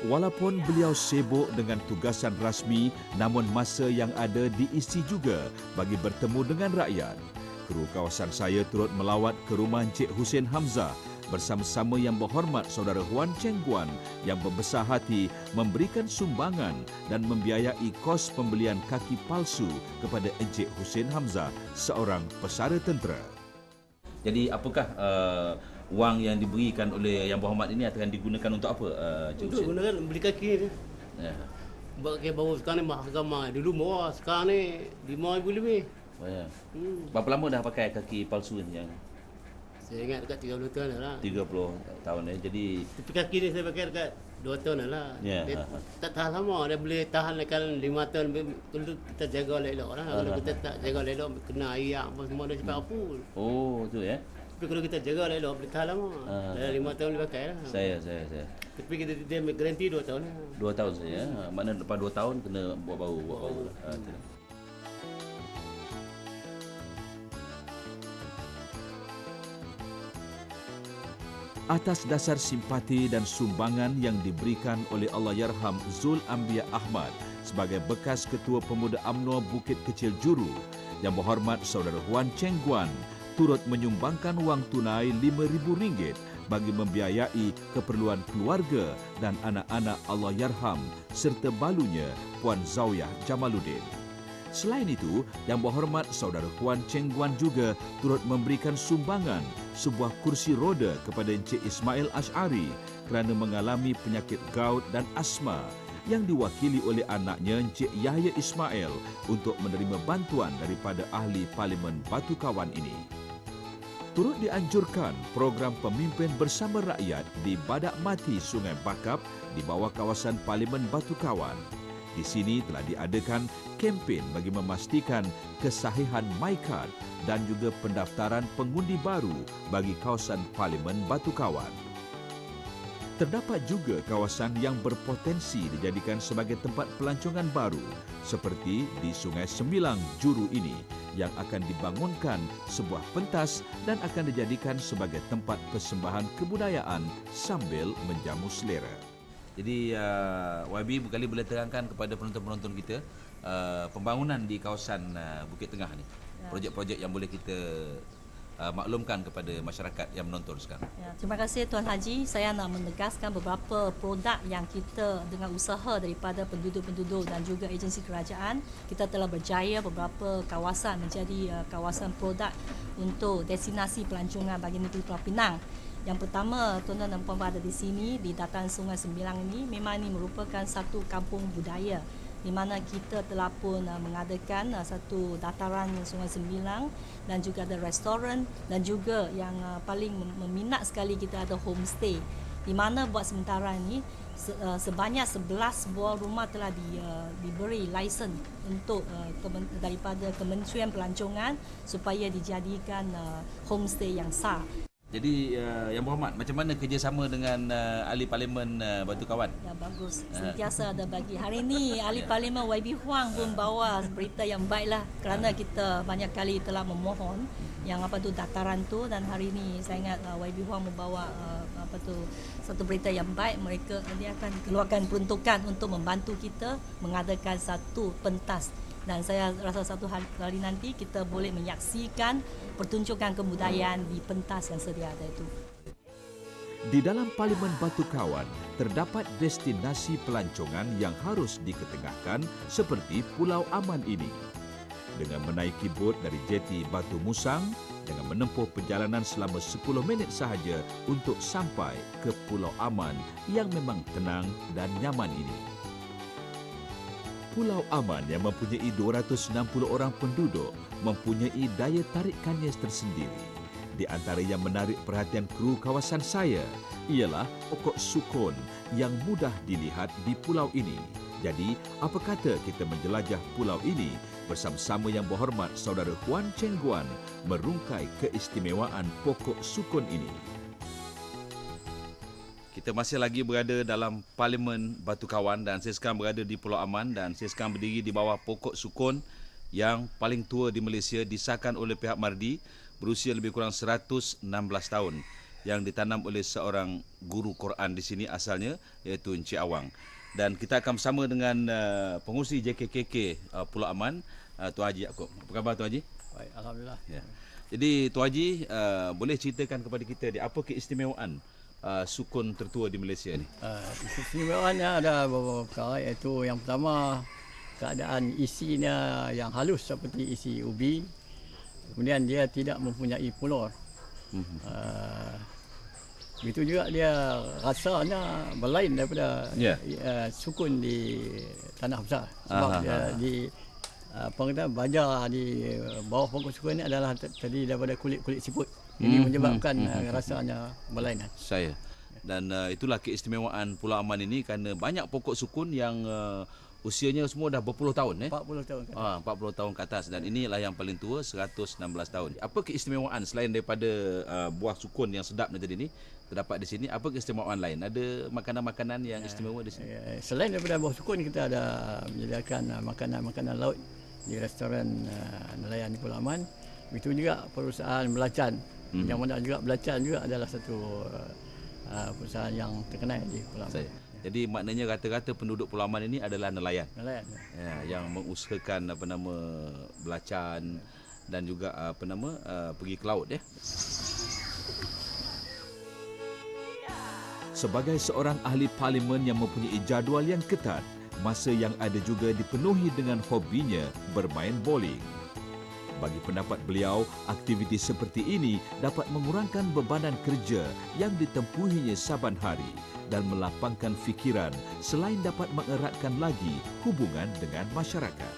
Walaupun beliau sibuk dengan tugasan rasmi, namun masa yang ada diisi juga bagi bertemu dengan rakyat. Kru kawasan saya turut melawat ke rumah Encik Hussein Hamzah bersama-sama Yang Berhormat Saudara Huan Cheng Guan yang berbesar hati memberikan sumbangan dan membiayai kos pembelian kaki palsu kepada Encik Hussein Hamzah, seorang pesara tentera. Jadi apakah wang yang diberikan oleh Yang Berhormat ini akan digunakan untuk apa? Untuk gunakan beli kaki ni. Ya. Buat kaki baru sekarang ni harga mahal. Dulu murah, sekarang ni RM5,000 lebih. Oh, ya. Berapa lama dah pakai kaki palsu ni yang? Saya ingat dekat 30 tahun dah lah. 30 tahun ya. Jadi Tapi kaki ni saya pakai dekat 2 tahun dah lah. Ya. Dia tak tahan lama. Dia boleh tahan dekat 5 tahun. Kalau kita jaga elok lah. Kalau kita tak jaga elok, kena air apa semua dia cepat apul. oh tu ya. Tapi kalau kita jaga elok, boleh tahan lama. Dah 5 tahun boleh pakai lah. Saya. Tapi dia ambil garanti 2 tahun lah. 2 tahun saja. Makna lepas 2 tahun kena buat baru. Atas dasar simpati dan sumbangan yang diberikan oleh Allahyarham Zul Ambia Ahmad sebagai bekas Ketua Pemuda UMNO Bukit Kecil Juru, Yang Berhormat Saudara Huan Cheng Guan turut menyumbangkan wang tunai RM5,000 bagi membiayai keperluan keluarga dan anak-anak Allahyarham serta balunya Puan Zawiyah Jamaluddin. Selain itu, Yang Berhormat Saudara Huan Cheng Guan juga turut memberikan sumbangan sebuah kursi roda kepada Encik Ismail Ash'ari kerana mengalami penyakit gout dan asma yang diwakili oleh anaknya Encik Yahya Ismail untuk menerima bantuan daripada ahli Parlimen Batu Kawan ini. Turut dianjurkan program pemimpin bersama rakyat di Badak Mati Sungai Bakap di bawah kawasan Parlimen Batu Kawan. Di sini telah diadakan kempen bagi memastikan kesahihan MyCard dan juga pendaftaran pengundi baru bagi kawasan Parlimen Batu Kawan. Terdapat juga kawasan yang berpotensi dijadikan sebagai tempat pelancongan baru seperti di Sungai Sembilang Juru ini yang akan dibangunkan sebuah pentas dan akan dijadikan sebagai tempat persembahan kebudayaan sambil menjamu selera. Jadi YB berkali boleh terangkan kepada penonton-penonton kita pembangunan di kawasan Bukit Tengah ni. Projek-projek yang boleh kita maklumkan kepada masyarakat yang menonton sekarang. Ya, terima kasih Tuan Haji. Saya nak menegaskan beberapa produk yang kita dengan usaha daripada penduduk-penduduk dan juga agensi kerajaan, kita telah berjaya beberapa kawasan menjadi kawasan produk untuk destinasi pelancongan bagi negeri Pulau Pinang. Yang pertama, tuan-tuan dan puan-puan ada di sini, di dataran Sungai Sembilang ini, memang ini merupakan satu kampung budaya di mana kita telah pun mengadakan satu dataran Sungai Sembilang dan juga ada restoran dan juga yang paling meminat sekali kita ada homestay di mana buat sementara ini sebanyak 11 buah rumah telah diberi lisen untuk daripada Kementerian Pelancongan supaya dijadikan homestay yang sah. Jadi Yang Berhormat, macam mana kerjasama dengan ahli Parlimen Batu Kawan? Ya, bagus. Sentiasa ada bagi. Hari ini ahli Parlimen YB Huang pun bawa berita yang baiklah kerana kita banyak kali telah memohon yang dataran tu, dan hari ini saya ingat YB Huang membawa satu berita yang baik. Dia akan keluarkan peruntukan untuk membantu kita mengadakan satu pentas. Dan saya rasa satu hari nanti kita boleh menyaksikan pertunjukan kebudayaan di pentas yang sedia ada itu. Di dalam Parlimen Batu Kawan, terdapat destinasi pelancongan yang harus diketengahkan seperti Pulau Aman ini. Dengan menaiki bot dari jeti Batu Musang, dengan menempuh perjalanan selama 10 minit sahaja untuk sampai ke Pulau Aman yang memang tenang dan nyaman ini. Pulau Aman yang mempunyai 260 orang penduduk mempunyai daya tarikannya tersendiri. Di antara yang menarik perhatian kru kawasan saya ialah pokok sukun yang mudah dilihat di pulau ini. Jadi, apa kata kita menjelajah pulau ini bersama-sama Yang Berhormat Saudara Huan Cheng Guan merungkai keistimewaan pokok sukun ini. Kita masih lagi berada dalam Parlimen Batu Kawan dan saya sekarang berada di Pulau Aman dan saya sekarang berdiri di bawah pokok sukun yang paling tua di Malaysia, disahkan oleh pihak Mardi, berusia lebih kurang 116 tahun. yang ditanam oleh seorang guru Quran di sini asalnya, iaitu Encik Awang. Dan kita akan bersama dengan pengurusi JKKK Pulau Aman, Tuan Haji Yaakob. Apa khabar Tuan Haji? Baik, alhamdulillah. Ya. Jadi Tuan Haji boleh ceritakan kepada kita apa keistimewaan sukun tertua di Malaysia ni? Istimewaannya ada beberapa perkara, iaitu yang pertama keadaan isinya yang halus seperti isi ubi. Kemudian dia tidak mempunyai pulur. Begitu juga dia rasanya berlain daripada sukun di tanah besar. Sebab dia apa kata baja di bawah pokok sukun ini adalah tadi daripada kulit siput. Ini menyebabkan rasanya berlainan. Dan itulah keistimewaan Pulau Aman ini, kerana banyak pokok sukun yang usianya semua dah berpuluh tahun 40 tahun ke atas. 40 tahun ke atas, dan inilah yang paling tua 116 tahun. Apa keistimewaan selain daripada buah sukun yang sedap ni tadi ni terdapat di sini? Apa keistimewaan lain? Ada makanan-makanan yang istimewa di sini? Selain daripada buah sukun, kita ada menyediakan makanan-makanan laut di restoran nelayan di Pulau Aman. Begitu juga perusahaan belacan. Yang mana juga belacan juga adalah satu perusahaan yang terkenal di Pulau Aman. Jadi maknanya rata-rata penduduk Pulau Aman ini adalah nelayan. Nelayan. Yang mengusahakan belacan dan juga pergi ke laut ya. Sebagai seorang ahli parlimen yang mempunyai jadual yang ketat, masa yang ada juga dipenuhi dengan hobinya bermain bowling. Bagi pendapat beliau, aktiviti seperti ini dapat mengurangkan bebanan kerja yang ditempuhinya saban hari dan melapangkan fikiran selain dapat mengeratkan lagi hubungan dengan masyarakat.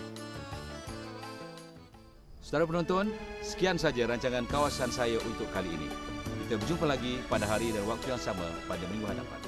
Saudara penonton, sekian saja rancangan kawasan saya untuk kali ini. Kita berjumpa lagi pada hari dan waktu yang sama pada minggu hadapan.